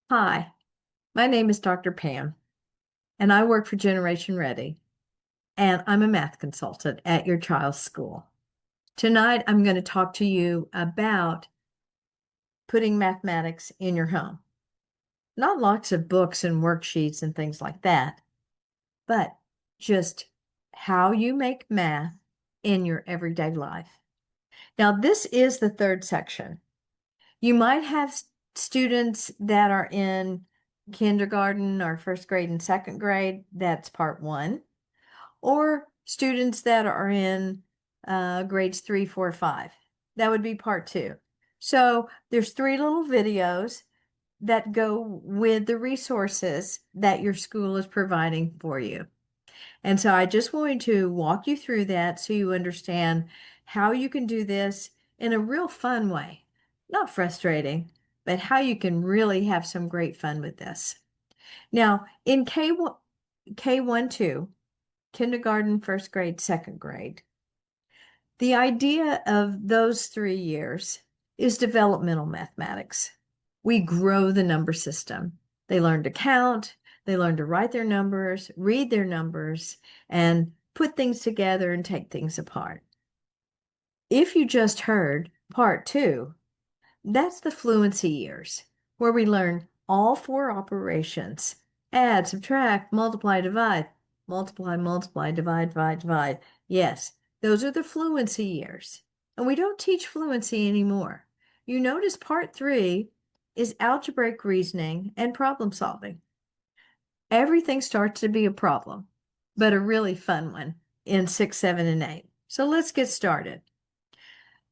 Hi, my name is Dr. Pam, and I work for Generation Ready, and I'm a math consultant at your child's school. Tonight, I'm going to talk to you about putting mathematics in your home. Not lots of books and worksheets and things like that, but just how you make math in your everyday life. Now, this is the third section. You might have students that are in kindergarten or first grade and second grade. That's part one. Or students that are in grades 3, 4, 5. That would be part two. So there's three little videos that go with the resources that your school is providing for you. And so I just wanted to walk you through that so you understand how you can do this in a real fun way. Not frustrating, but how you can really have some great fun with this. Now, in K1, 2, kindergarten, first grade, second grade, the idea of those 3 years is developmental mathematics. We grow the number system. They learn to count, they learn to write their numbers, read their numbers, and put things together and take things apart. If you just heard part two, that's the fluency years, where we learn all four operations: add, subtract, multiply, divide, multiply, multiply, divide, divide, divide. Yes, those are the fluency years. And we don't teach fluency anymore. You notice part three is algebraic reasoning and problem solving. Everything starts to be a problem, but a really fun one in 6, 7, and 8. So let's get started.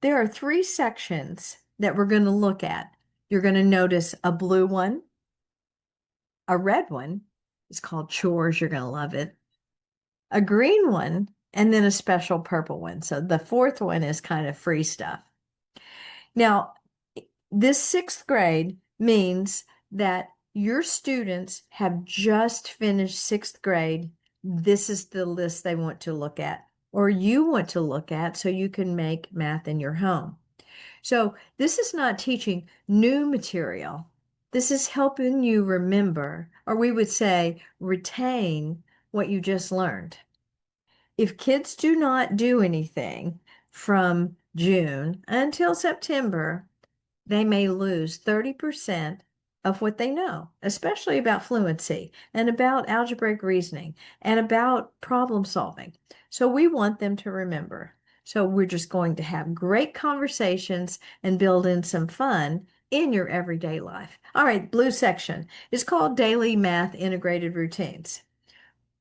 There are three sections that we're going to look at. You're going to notice a blue one, a red one. It's called chores. You're going to love it. A green one, and then a special purple one. So the fourth one is kind of free stuff. Now, this sixth grade means that your students have just finished sixth grade. This is the list they want to look at, or you want to look at, so you can make math in your home. So this is not teaching new material. This is helping you remember, or we would say retain, what you just learned. If kids do not do anything from June until September, they may lose 30% of what they know, especially about fluency and about algebraic reasoning and about problem solving. So we want them to remember. So we're just going to have great conversations and build in some fun in your everyday life. All right, blue section is called Daily Math Integrated Routines.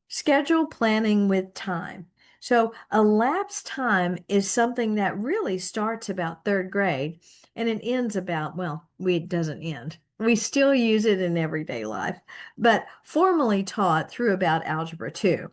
Schedule planning with time. So elapsed time is something that really starts about third grade and it ends about, well, it doesn't end. We still use it in everyday life, but formally taught through about Algebra 2.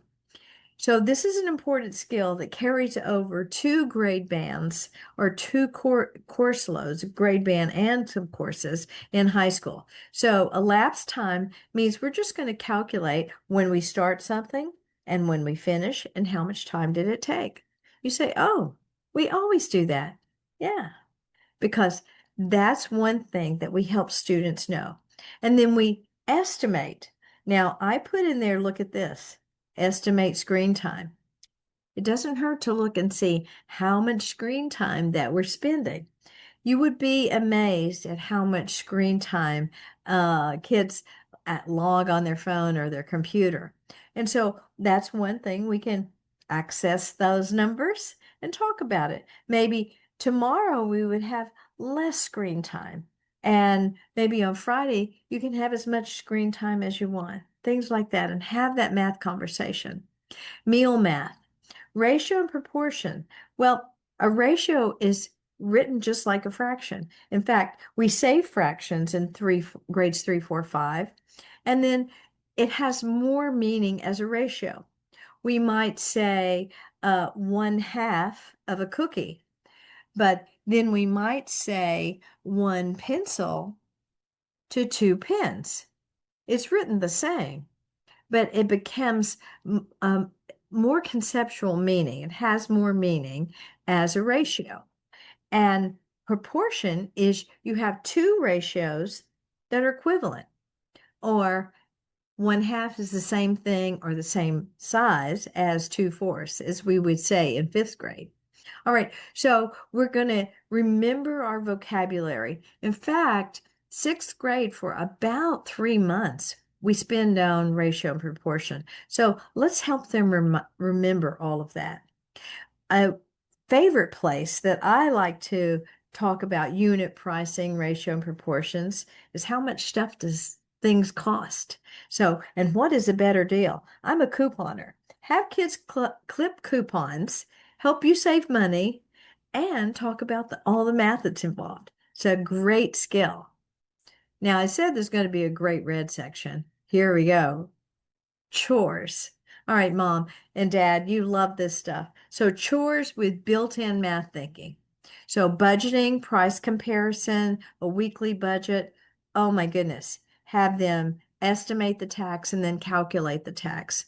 So this is an important skill that carries over two grade bands or two course loads, grade band and some courses in high school. So elapsed time means we're just going to calculate when we start something and when we finish and how much time did it take. You say, oh, we always do that. Yeah, because that's one thing that we help students know. And then we estimate. Now, I put in there, look at this, estimate screen time. It doesn't hurt to look and see how much screen time that we're spending. You would be amazed at how much screen time kids log on their phone or their computer. And so that's one thing we can access those numbers and talk about it. Maybe tomorrow we would have less screen time. And maybe on Friday, you can have as much screen time as you want, things like that, and have that math conversation. Meal math, ratio and proportion. Well, a ratio is written just like a fraction. In fact, we say fractions in grades 3, 4, 5, and then it has more meaning as a ratio. We might say 1/2 of a cookie, but then we might say 1 pencil to 2 pens. It's written the same, but it becomes more conceptual meaning. It has more meaning as a ratio. And proportion is you have two ratios that are equivalent. or 1/2 is the same thing or the same size as 2/4, as we would say in 5th grade. All right, so we're going to remember our vocabulary. In fact, 6th grade for about 3 months, we spend on ratio and proportion. So let's help them remember all of that. A favorite place that I like to talk about unit pricing, ratio, and proportions is how much stuff does things cost. So, and what is a better deal? I'm a couponer. Have kids clip coupons, help you save money, and talk about all the math that's involved. It's a great skill. Now, I said there's going to be a great red section. Here we go. Chores. All right, Mom and Dad, you love this stuff. So chores with built-in math thinking. So budgeting, price comparison, a weekly budget. Oh my goodness. Have them estimate the tax and then calculate the tax.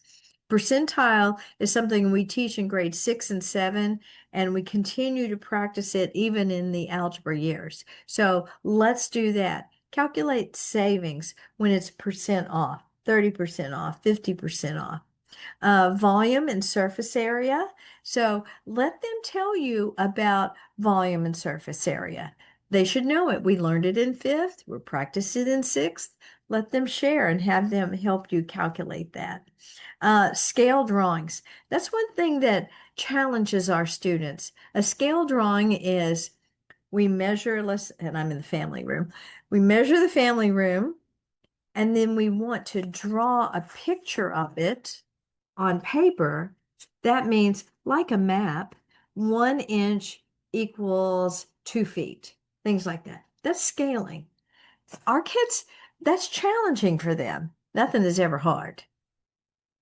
Percentile is something we teach in grade 6 and 7, and we continue to practice it even in the algebra years. So let's do that. Calculate savings when it's percent off. 30% off, 50% off. Volume and surface area. So let them tell you about volume and surface area. They should know it. We learned it in 5th. We're practicing it in 6th. Let them share and have them help you calculate that. Scale drawings. That's one thing that challenges our students. A scale drawing is we measure, and I'm in the family room. We measure the family room, and then we want to draw a picture of it on paper. That means, like a map, 1 inch equals 2 feet, things like that. That's scaling. Our kids, that's challenging for them. Nothing is ever hard.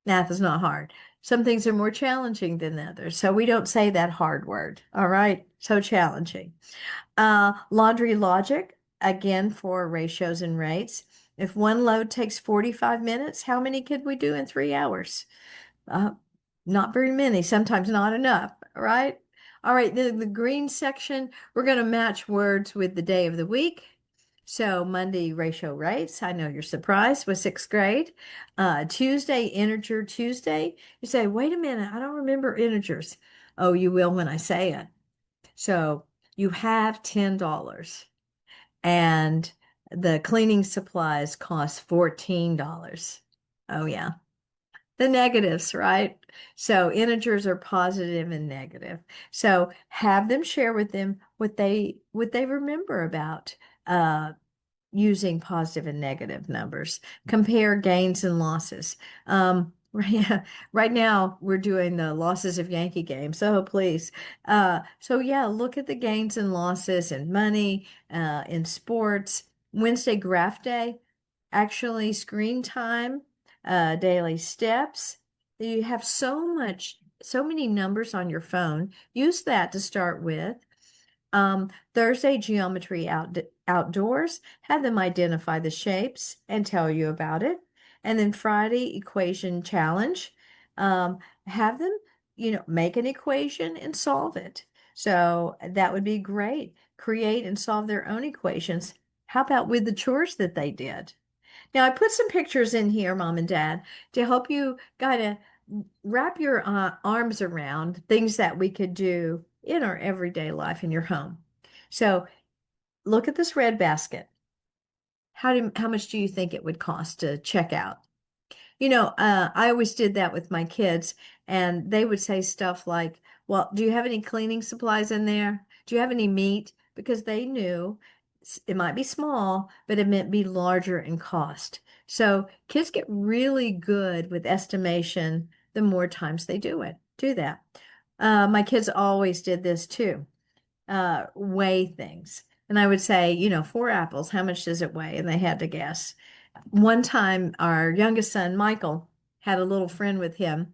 Math is not hard. Some things are more challenging than others. So we don't say that hard word. All right. So challenging. Laundry logic, again, for ratios and rates. If one load takes 45 minutes, how many could we do in 3 hours? Not very many, sometimes not enough, right? All right, the green section, we're going to match words with the day of the week. So Monday, ratio rates. I know you're surprised with 6th grade. Tuesday, integer Tuesday. You say, wait a minute, I don't remember integers. Oh, you will when I say it. So you have $10 and the cleaning supplies cost $14. Oh, yeah. The negatives, right? So integers are positive and negative. So have them share with them what they remember about using positive and negative numbers. Compare gains and losses. Right now we're doing the losses of Yankee games. So please. So yeah, look at the gains and losses in money, in sports. Wednesday graph day, actually screen time, daily steps. You have so many numbers on your phone. Use that to start with. Thursday, geometry outdoors. Have them identify the shapes and tell you about it. And then Friday, equation challenge. Have them, make an equation and solve it. So that would be great. Create and solve their own equations. How about with the chores that they did? Now, I put some pictures in here, Mom and Dad, to help you kind of wrap your arms around things that we could do in our everyday life in your home. So look at this red basket. How much do you think it would cost to check out? I always did that with my kids, and they would say stuff like, well, do you have any cleaning supplies in there? Do you have any meat? Because they knew it might be small, but it meant be larger in cost. So kids get really good with estimation the more times they do that. My kids always did this too, weigh things. And I would say, 4 apples, how much does it weigh? And they had to guess. One time, our youngest son, Michael, had a little friend with him,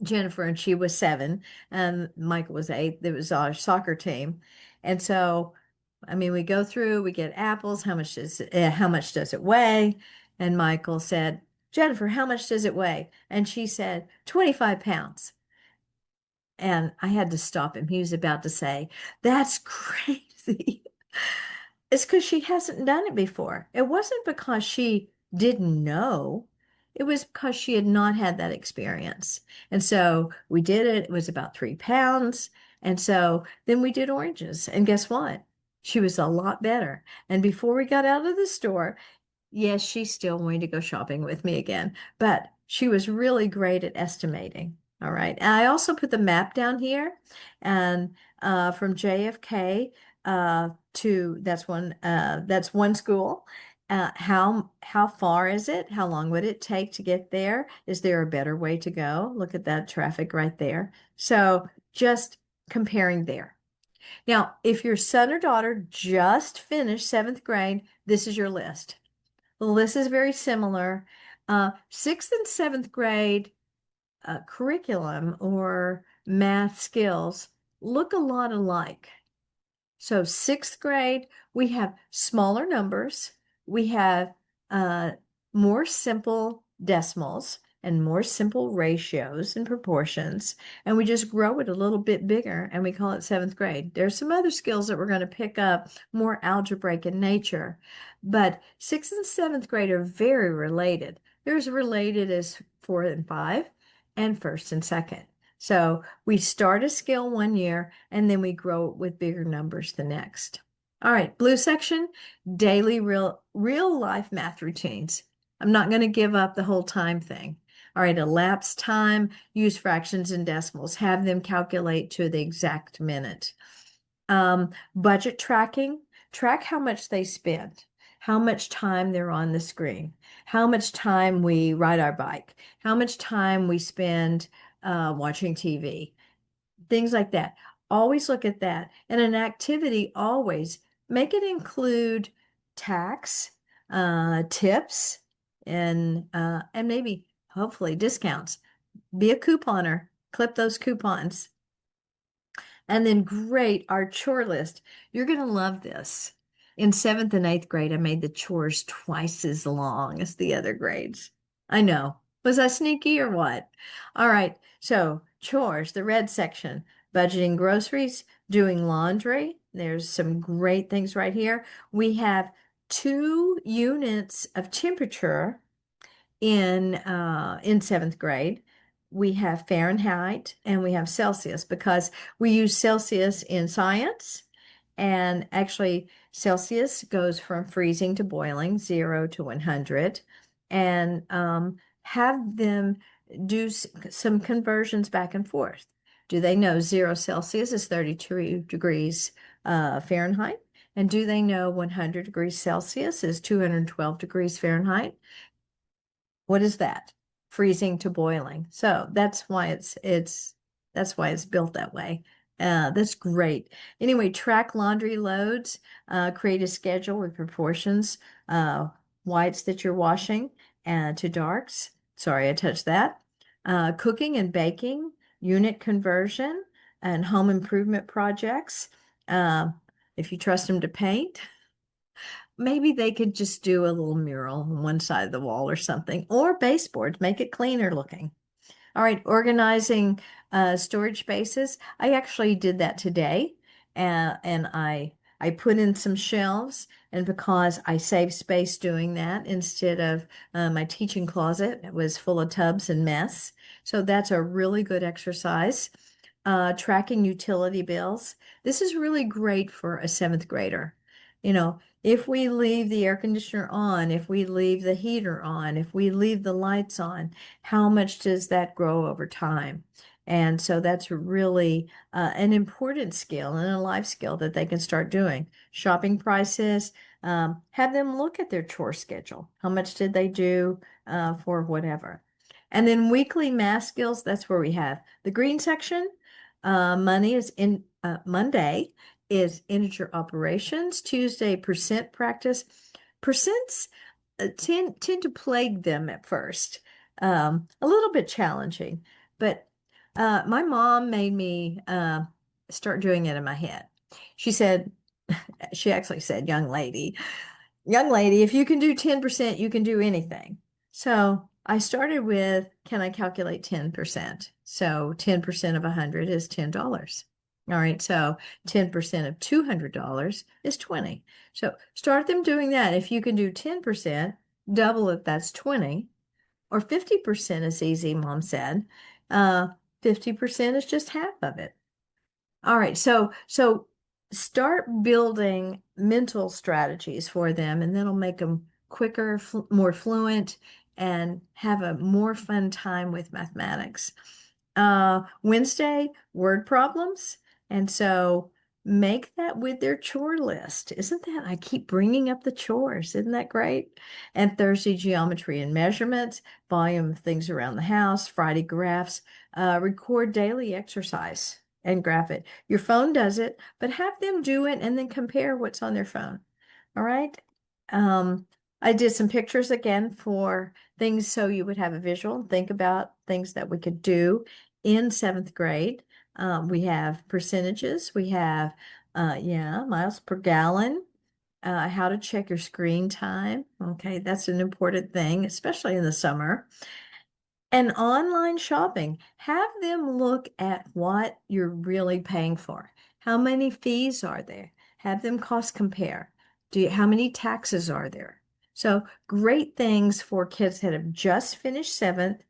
Jennifer, and she was 7, and Michael was 8. It was our soccer team. And so, I mean, we go through, we get apples. How much does it weigh? And Michael said, Jennifer, how much does it weigh? And she said, 25 pounds. And I had to stop him. He was about to say, that's crazy. It's because she hasn't done it before. It wasn't because she didn't know, it was because she had not had that experience. And so we did it. It was about 3 pounds. And so then we did oranges. And guess what? She was a lot better. And before we got out of the store, yes, she still wanted to go shopping with me again, but she was really great at estimating. All right. And I also put the map down here, and from JFK to that's one school. How far is it? How long would it take to get there? Is there a better way to go? Look at that traffic right there. So just comparing there. Now, if your son or daughter just finished seventh grade, this is your list. The list is very similar. Sixth and seventh grade curriculum or math skills look a lot alike. So sixth grade, we have smaller numbers. We have uh, more simple decimals and more simple ratios and proportions. And we just grow it a little bit bigger and we call it seventh grade. There's some other skills that we're going to pick up more algebraic in nature. But sixth and seventh grade are very related. They're as related as fourth and five and first and second. So we start a skill one year and then we grow it with bigger numbers the next. All right, blue section, daily real life math routines. I'm not going to give up the whole time thing. All right, elapsed time, use fractions and decimals, have them calculate to the exact minute. Budget tracking, track how much they spend, how much time they're on the screen, how much time we ride our bike, how much time we spend watching TV, things like that. Always look at that. And an activity, always make it include tax, tips, and maybe hopefully discounts. Be a couponer, clip those coupons. And then great, our chore list. You're going to love this. In seventh and eighth grade, I made the chores twice as long as the other grades. I know. Was I sneaky or what? All right. So chores, the red section, budgeting groceries, doing laundry. There's some great things right here. We have 2 units of temperature in seventh grade. We have Fahrenheit and we have Celsius because we use Celsius in science. And actually, Celsius goes from freezing to boiling, 0 to 100, and have them do some conversions back and forth. Do they know 0 Celsius is 32 degrees Fahrenheit? And do they know 100 degrees Celsius is 212 degrees Fahrenheit? What is that? Freezing to boiling. So that's why it's built that way. That's great. Anyway, track laundry loads, create a schedule with proportions, whites that you're washing, to darks. Sorry, I touched that. Cooking and baking, unit conversion, and home improvement projects. Uh, if you trust them to paint, maybe they could just do a little mural on one side of the wall or something, or baseboards, make it cleaner looking. All right, organizing storage spaces. I actually did that today, and I put in some shelves, and because I saved space doing that instead of my teaching closet, it was full of tubs and mess. So that's a really good exercise. Tracking utility bills. This is really great for a seventh grader. If we leave the air conditioner on, if we leave the heater on, if we leave the lights on, how much does that grow over time? And so that's really an important skill and a life skill that they can start doing. Shopping prices, have them look at their chore schedule. How much did they do for whatever? And then weekly math skills, that's where we have the green section. Monday is integer operations. Tuesday, percent practice. Percents tend to plague them at first. A little bit challenging, but my mom made me start doing it in my head. She said, she actually said, young lady, if you can do 10%, you can do anything. So I started with, can I calculate 10%? So 10% of 100 is $10. All right, so 10% of $200 is 20. So start them doing that. If you can do 10%, Double it, that's 20. Or 50% is easy, Mom said. Uh, 50% is just half of it. All right, so start building mental strategies for them, and that'll make them quicker, more fluent, and have a more fun time with mathematics. Wednesday, word problems, and so make that with their chore list. Isn't that? I keep bringing up the chores. Isn't that great? And Thursday, geometry and measurements, volume of things around the house. Friday, graphs. Record daily exercise and graph it. Your phone does it, but have them do it and then compare what's on their phone. All right. I did some pictures again for things so you would have a visual. Think about things that we could do in seventh grade. We have percentages. We have, yeah, miles per gallon. How to check your screen time. Okay, that's an important thing, especially in the summer. And online shopping, have them look at what you're really paying for. How many fees are there? Have them cost compare. How many taxes are there? So great things for kids that have just finished seventh,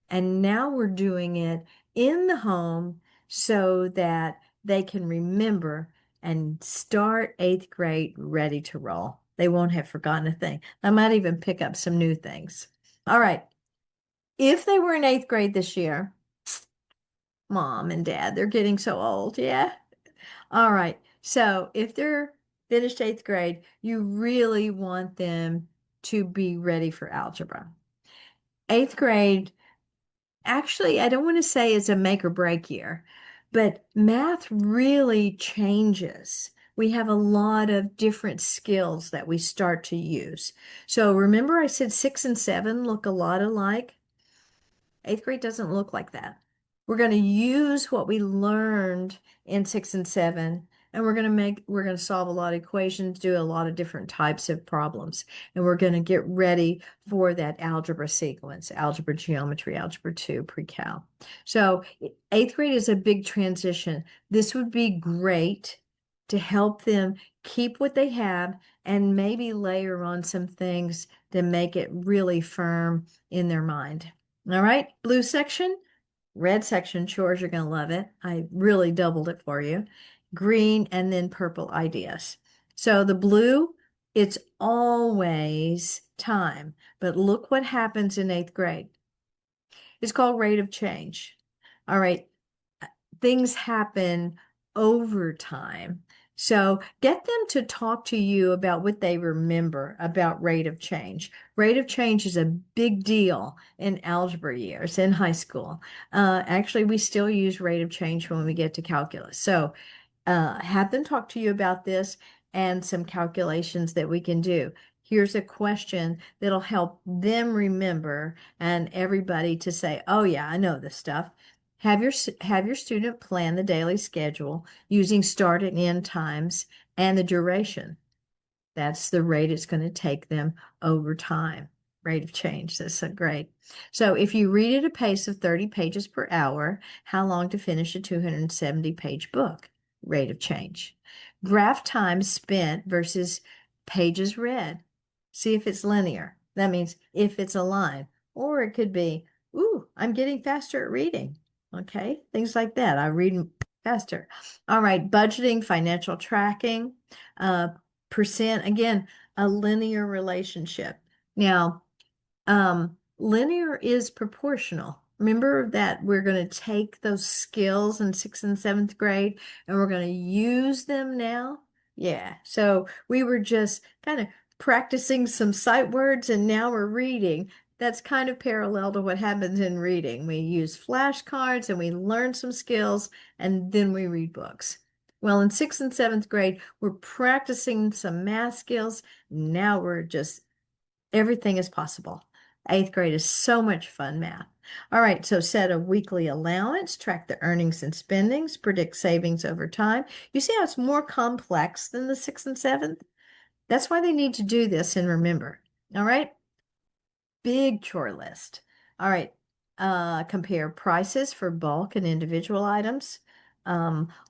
and now we're doing it in the home so that they can remember and start eighth grade ready to roll. They won't have forgotten a thing. I might even pick up some new things. All right. If they were in eighth grade this year, Mom and Dad, they're getting so old. Yeah. All right. So if they're finished eighth grade, you really want them to be ready for algebra. Eighth grade, actually, I don't want to say it's a make or break year, but math really changes. We have a lot of different skills that we start to use. So remember I said 6 and 7 look a lot alike? Eighth grade doesn't look like that. We're going to use what we learned in 6 and 7, and we're going to solve a lot of equations, do a lot of different types of problems, and we're going to get ready for that algebra sequence, algebra, geometry, algebra 2, pre-cal. So eighth grade is a big transition. This would be great to help them keep what they have and maybe layer on some things to make it really firm in their mind. All right, blue section, red section, chores, you're going to love it. I really doubled it for you. Green and then purple ideas. So the blue, it's always time, but look what happens in eighth grade. It's called rate of change. All right, things happen over time. So get them to talk to you about what they remember about rate of change. Rate of change is a big deal in algebra years in high school. Actually, we still use rate of change when we get to calculus. So have them talk to you about this and some calculations that we can do. Here's a question that'll help them remember and everybody to say, oh yeah, I know this stuff. Have your student plan the daily schedule using start and end times and the duration. That's the rate it's going to take them over time. Rate of change. That's so great. So if you read at a pace of 30 pages per hour, how long to finish a 270-page book? Rate of change. Graph time spent versus pages read. See if it's linear. That means if it's a line. Or it could be, ooh, I'm getting faster at reading. Okay, things like that. I read faster. All right, budgeting, financial tracking, percent, again, a linear relationship. Now, linear is proportional. Remember that we're going to take those skills in sixth and seventh grade and we're going to use them now. Yeah. So we were just kind of practicing some sight words and now we're reading. That's kind of parallel to what happens in reading. We use flashcards and we learn some skills and then we read books. Well, in sixth and seventh grade, we're practicing some math skills. Now we're just, everything is possible. Eighth grade is so much fun math. All right, so set a weekly allowance, track the earnings and spendings, predict savings over time. You see how it's more complex than the sixth and seventh? That's why they need to do this and remember. All right, big chore list. All right, compare prices for bulk and individual items.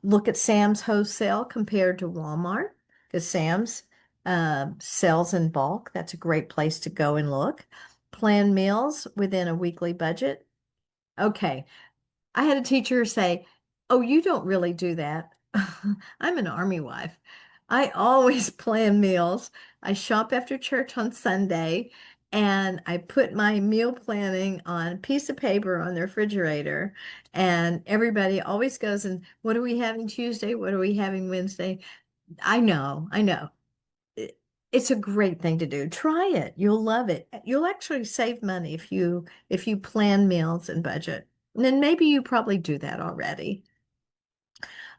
Look at Sam's wholesale compared to Walmart, because Sam's Sales in bulk. That's a great place to go and look. Plan meals within a weekly budget. Okay. I had a teacher say, "Oh, you don't really do that." I'm an army wife. I always plan meals. I shop after church on Sunday, and I put my meal planning on a piece of paper on the refrigerator. And everybody always goes, and what are we having Tuesday? What are we having Wednesday? I know, I know. It- It's a great thing to do. Try it. You'll love it. You'll actually save money if you plan meals and budget. And then maybe you probably do that already.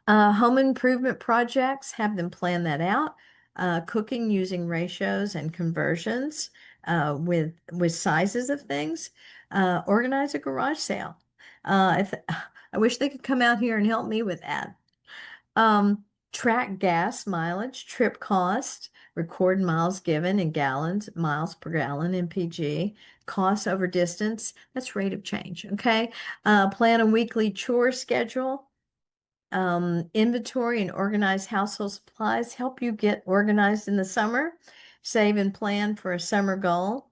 Home improvement projects, have them plan that out. Cooking using ratios and conversions with sizes of things. Organize a garage sale. If I wish they could come out here and help me with that. Track gas mileage, trip cost, record miles given in gallons, miles per gallon, MPG, cost over distance, that's rate of change, okay? Plan a weekly chore schedule. Inventory and organize household supplies, help you get organized in the summer. Save and plan for a summer goal.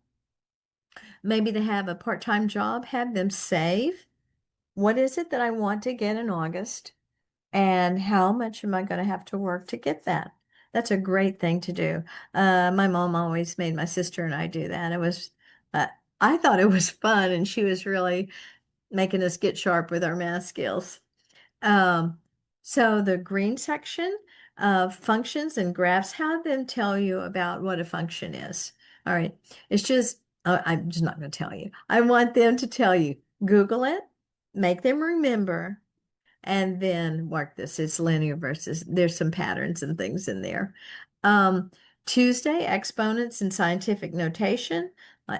Maybe they have a part-time job, have them save. What is it that I want to get in August? And how much am I going to have to work to get that? That's a great thing to do. My mom always made my sister and I do that. Uh, I thought it was fun, and she was really making us get sharp with our math skills. Um, so the green section of functions and graphs, have them tell you about what a function is. All right. It's just, I'm just not going to tell you. I want them to tell you, Google it, make them remember, and then work this. It's linear versus there's some patterns and things in there. Um, Tuesday, exponents and scientific notation.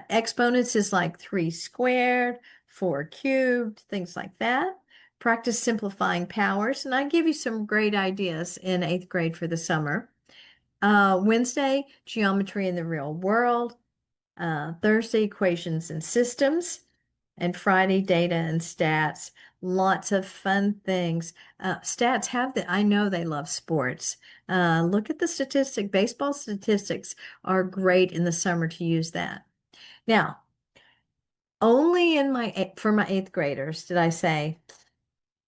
Exponents is like 3 squared, 4 cubed, things like that. Practice simplifying powers, and I give you some great ideas in 8th grade for the summer. Wednesday, geometry in the real world. Thursday, equations and systems, and Friday, data and stats. Lots of fun things. Stats I know they love sports. Look at the statistic. Baseball statistics are great in the summer to use that. Now, only for my 8th graders did I say,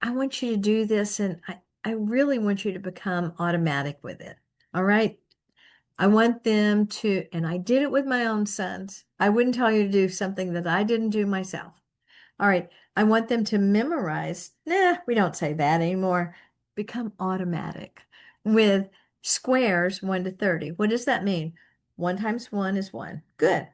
I want you to do this, and I really want you to become automatic with it. All right. I want them to, and I did it with my own sons. I wouldn't tell you to do something that I didn't do myself. All right. I want them to memorize. Nah, we don't say that anymore. Become automatic with squares 1 to 30. What does that mean? 1 times 1 is 1. Good.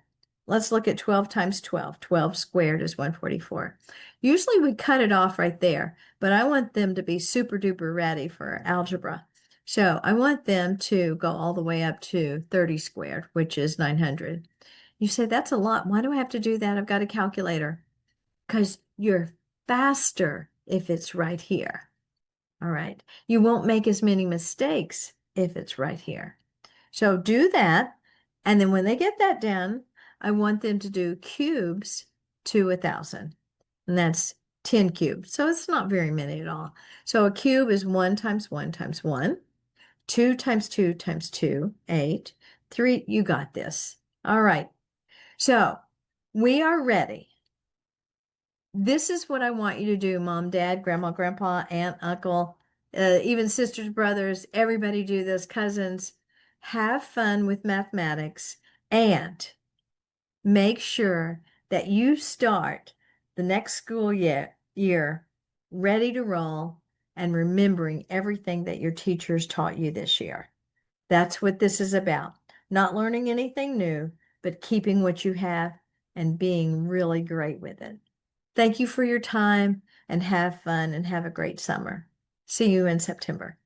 Let's look at 12 times 12. 12 squared is 144. Usually we cut it off right there, but I want them to be super duper ready for algebra. So I want them to go all the way up to 30 squared, which is 900. You say, that's a lot. Why do I have to do that? I've got a calculator. Because you're faster if it's right here. All right. You won't make as many mistakes if it's right here. So do that. And then when they get that done, I want them to do cubes to 1,000. And that's 10 cubed. So it's not very many at all. So a cube is 1 times 1 times 1. 2 times 2 times 2, 8. 3, you got this. All right. So we are ready. This is what I want you to do, mom, dad, grandma, grandpa, aunt, uncle, even sisters, brothers, everybody do this, cousins. Have fun with mathematics and make sure that you start the next school year ready to roll and remembering everything that your teachers taught you this year. That's what this is about. Not learning anything new, but keeping what you have and being really great with it. Thank you for your time, and have fun and have a great summer. See you in September.